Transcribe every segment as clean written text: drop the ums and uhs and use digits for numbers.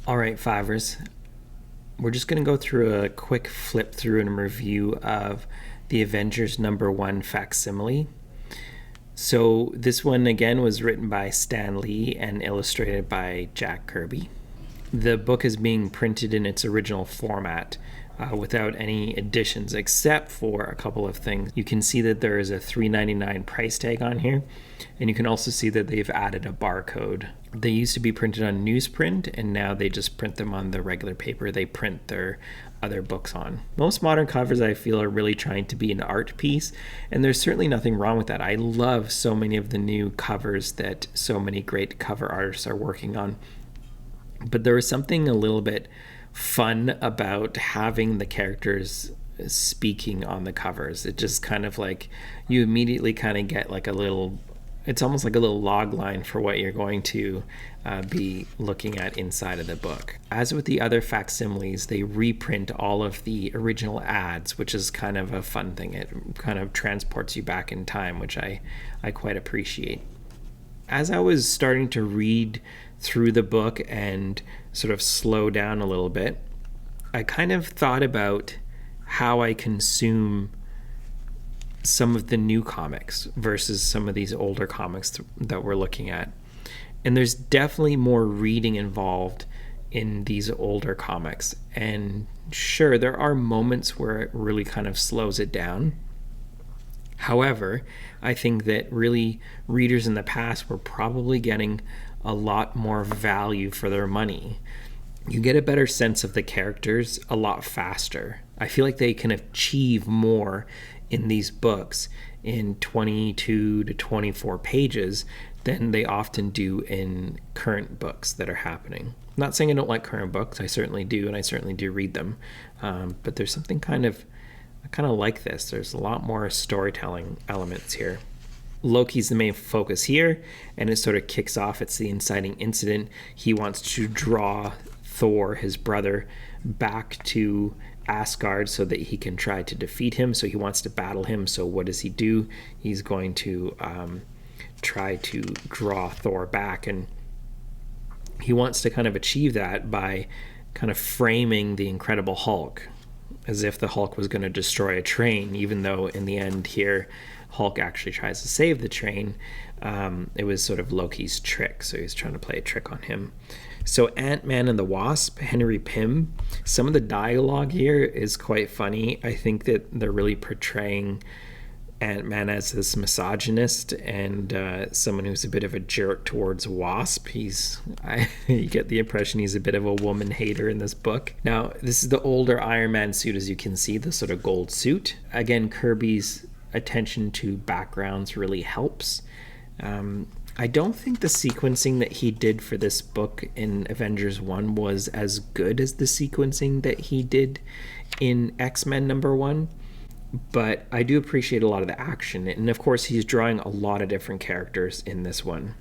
All right, Fivers. We're just going to go through a quick flip through and review of the Avengers #1 Facsimile. So this one again was written by Stan Lee and illustrated by Jack Kirby. The book is being printed in its original format without any additions except for a couple of things. You can see that there is a $3.99 price tag on here, and you can also see that they've added a barcode. They used to be printed on newsprint, and now they just print them on the regular paper they print their other books on. Most modern covers, I feel, are really trying to be an art piece, and there's certainly nothing wrong with that. I love so many of the new covers that so many great cover artists are working on. But there was something a little bit fun about having the characters speaking on the covers. It just kind of like, you immediately kind of get like a little, it's almost like a little log line for what you're going to be looking at inside of the book. As with the other facsimiles, they reprint all of the original ads, which is kind of a fun thing. It kind of transports you back in time, which I quite appreciate. As I was starting to read through the book and sort of slow down a little bit, I kind of thought about how I consume some of the new comics versus some of these older comics that we're looking at. And there's definitely more reading involved in these older comics. And sure, there are moments where it really kind of slows it down. However, I think that really readers in the past were probably getting a lot more value for their money. You get a better sense of the characters a lot faster. I feel like they can achieve more in these books in 22 to 24 pages than they often do in current books that are happening. I'm not saying I don't like current books. I certainly do, and I certainly do read them. But there's something I kind of like this. There's a lot more storytelling elements here. Loki's the main focus here, and it sort of kicks off. It's the inciting incident. He wants to draw Thor, his brother, back to Asgard so that he can try to defeat him. So he wants to battle him. So what does he do? He's going to try to draw Thor back, and he wants to kind of achieve that by kind of framing the Incredible Hulk as if the Hulk was going to destroy a train, even though in the end here Hulk actually tries to save the train. It was sort of Loki's trick, so he's trying to play a trick on him. So Ant-Man and the Wasp, Henry Pym, some of the dialogue here is quite funny. I think that they're really portraying Ant-Man as this misogynist and someone who's a bit of a jerk towards Wasp. You get the impression he's a bit of a woman hater in this book. Now, this is the older Iron Man suit, as you can see, the sort of gold suit. Again, Kirby's attention to backgrounds really helps. I don't think the sequencing that he did for this book in Avengers 1 was as good as the sequencing that he did in X-Men #1. But I do appreciate a lot of the action. And of course, he's drawing a lot of different characters in this one.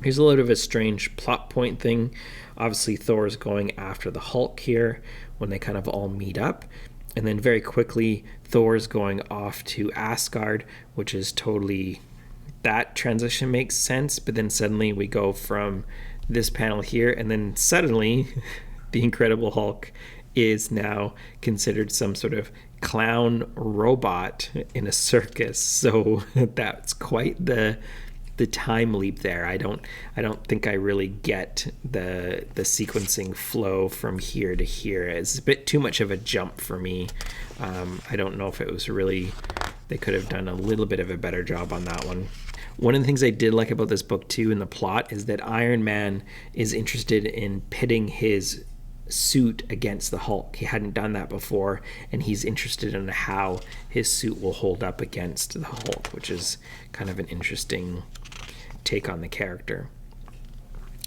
Here's a little bit of a strange plot point thing. Obviously, Thor's going after the Hulk here when they kind of all meet up. And then very quickly, Thor's going off to Asgard, which is totally... that transition makes sense. But then suddenly we go from this panel here, and then suddenly the Incredible Hulk is now considered some sort of clown robot in a circus. So that's quite the time leap there. I don't think I really get the sequencing flow from here to here. It's a bit too much of a jump for me. I don't know if it was really, they could have done a little bit of a better job on that one. One of the things I did like about this book too in the plot is that Iron Man is interested in pitting his suit against the Hulk. He hadn't done that before, and he's interested in how his suit will hold up against the Hulk, which is kind of an interesting take on the character.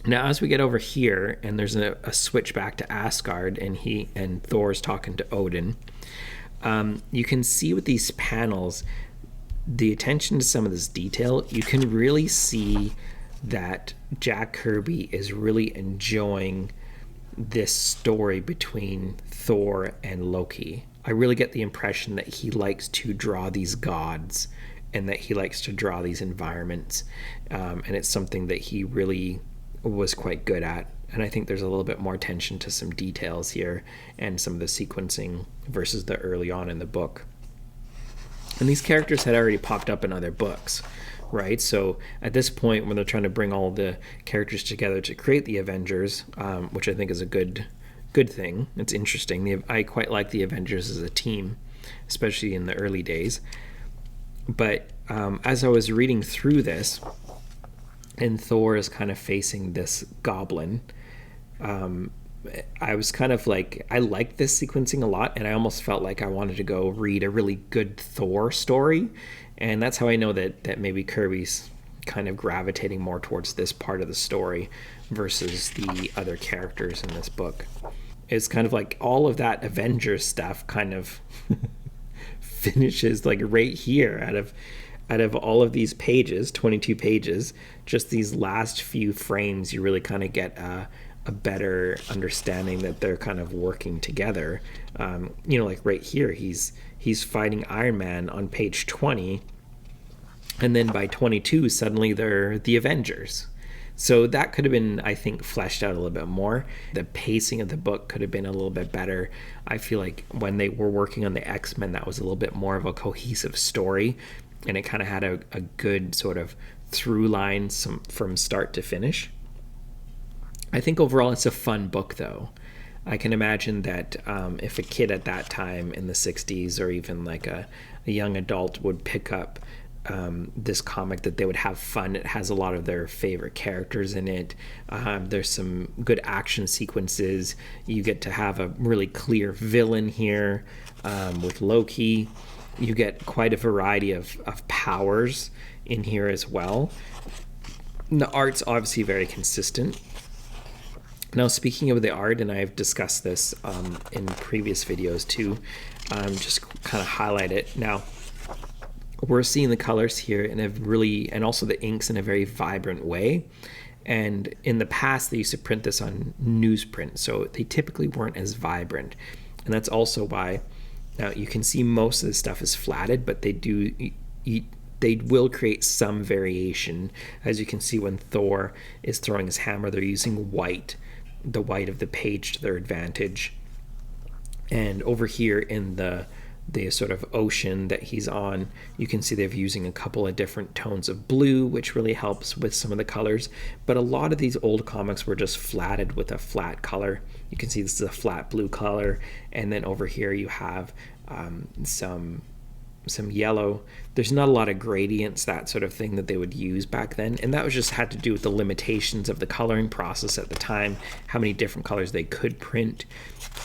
Now, as we get over here, and there's a switch back to Asgard, and Thor's talking to Odin, you can see with these panels the attention to some of this detail. You can really see that Jack Kirby is really enjoying this story between Thor and Loki. I really get the impression that he likes to draw these gods and that he likes to draw these environments, and it's something that he really was quite good at And I think there's a little bit more attention to some details here and some of the sequencing versus the early on in the book. And these characters had already popped up in other books, right? So at this point, when they're trying to bring all the characters together to create the Avengers, which I think is a good thing. It's interesting. I quite like the Avengers as a team, especially in the early days. But as I was reading through this, and Thor is kind of facing this goblin, I was kind of like, I liked this sequencing a lot, and I almost felt like I wanted to go read a really good Thor story. And that's how I know that maybe Kirby's kind of gravitating more towards this part of the story versus the other characters in this book. It's kind of like all of that Avengers stuff kind of finishes like right here out of all of these pages, 22 pages, just these last few frames, you really kind of get a better understanding that they're kind of working together. Like right here, he's fighting Iron Man on page 20, and then by 22, suddenly they're the Avengers. So that could have been, I think, fleshed out a little bit more. The pacing of the book could have been a little bit better. I feel like when they were working on the X-Men, that was a little bit more of a cohesive story, and it kind of had a good sort of through line from start to finish. I think overall it's a fun book, though. I can imagine that if a kid at that time in the 60s, or even like a young adult, would pick up this comic, that they would have fun. It has a lot of their favorite characters in it. There's some good action sequences. You get to have a really clear villain here with Loki. You get quite a variety of powers in here as well. And the art's obviously very consistent. Now, speaking of the art, and I've discussed this in previous videos too, just kind of highlight it. Now, we're seeing the colors here and also the inks in a very vibrant way. And in the past, they used to print this on newsprint, so they typically weren't as vibrant. And that's also why, now you can see most of the stuff is flatted, but they will create some variation. As you can see, when Thor is throwing his hammer, they're using the white of the page to their advantage. And over here in the sort of ocean that he's on, you can see they're using a couple of different tones of blue, which really helps with some of the colors. But a lot of these old comics were just flatted with a flat color. You can see this is a flat blue color, and then over here you have some yellow. There's not a lot of gradients, that sort of thing that they would use back then, and that was just had to do with the limitations of the coloring process at the time, how many different colors they could print,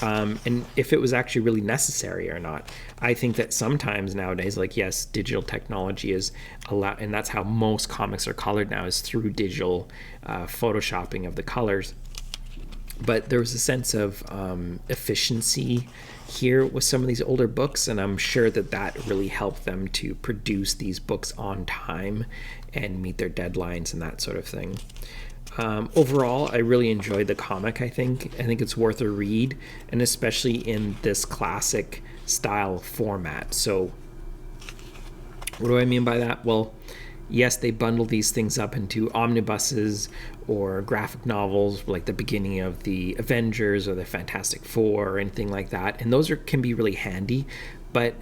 and if it was actually really necessary or not. I think that sometimes nowadays, like, yes, digital technology is a lot, and that's how most comics are colored now, is through digital photoshopping of the colors. But there was a sense of efficiency here with some of these older books, and I'm sure that really helped them to produce these books on time and meet their deadlines and that sort of thing. Overall, I really enjoyed the comic. I think it's worth a read, and especially in this classic style format. So what do I mean by that? Well, yes, they bundle these things up into omnibuses or graphic novels, like the beginning of the Avengers or the Fantastic Four or anything like that. And those can be really handy, but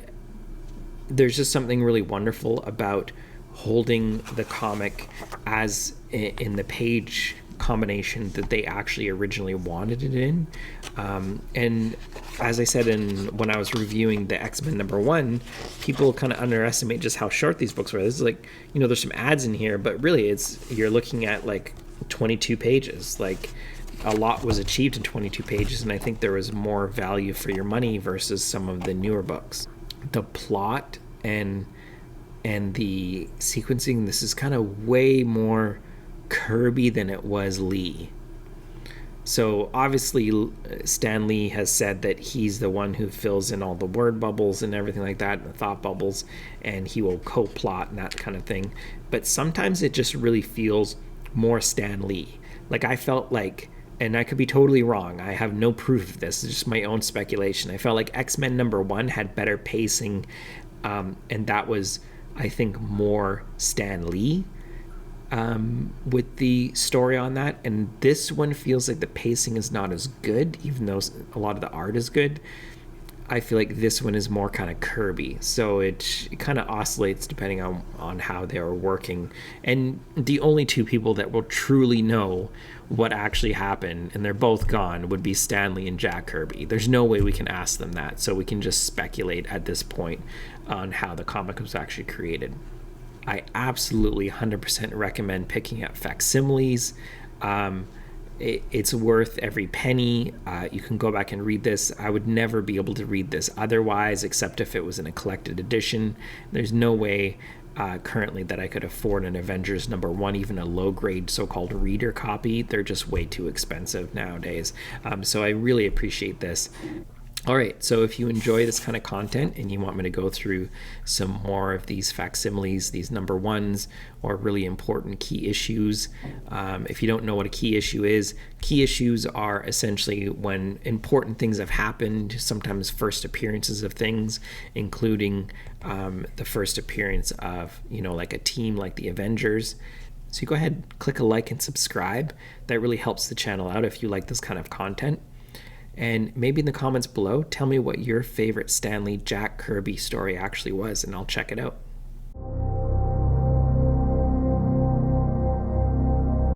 there's just something really wonderful about holding the comic as in the page combination that they actually originally wanted it in. And as I said when I was reviewing the X-Men #1, people kind of underestimate just how short these books were. This is like, there's some ads in here, but really you're looking at like 22 pages. Like, a lot was achieved in 22 pages, and I think there was more value for your money versus some of the newer books. The plot and the sequencing, this is kind of way more Kirby than it was Lee. So obviously Stan Lee has said that he's the one who fills in all the word bubbles and everything like that, and the thought bubbles, and he will co-plot and that kind of thing. But sometimes it just really feels more Stan Lee. Like, I felt like, and I could be totally wrong, I have no proof of this, it's just my own speculation, I felt like X-Men #1 had better pacing, and that was, I think, more Stan Lee. with the story on that, and this one feels like the pacing is not as good, even though a lot of the art is good. I feel like this one is more kind of Kirby, so it kind of oscillates depending on how they are working. And the only two people that will truly know what actually happened, and they're both gone, would be Stanley and Jack Kirby. There's no way we can ask them that, so we can just speculate at this point on how the comic was actually created. I absolutely 100% recommend picking up Facsimiles. It's worth every penny. You can go back and read this. I would never be able to read this otherwise, except if it was in a collected edition. There's no way currently that I could afford an Avengers #1, even a low-grade so-called reader copy. They're just way too expensive nowadays. So I really appreciate this. All right, so if you enjoy this kind of content and you want me to go through some more of these facsimiles, these #1s, or really important key issues, if you don't know what a key issues are essentially when important things have happened, sometimes first appearances of things, including the first appearance of, like a team like the Avengers. So you go ahead, click a like and subscribe. That really helps the channel out if you like this kind of content. And maybe in the comments below, tell me what your favorite Stanley Jack Kirby story actually was, and I'll check it out.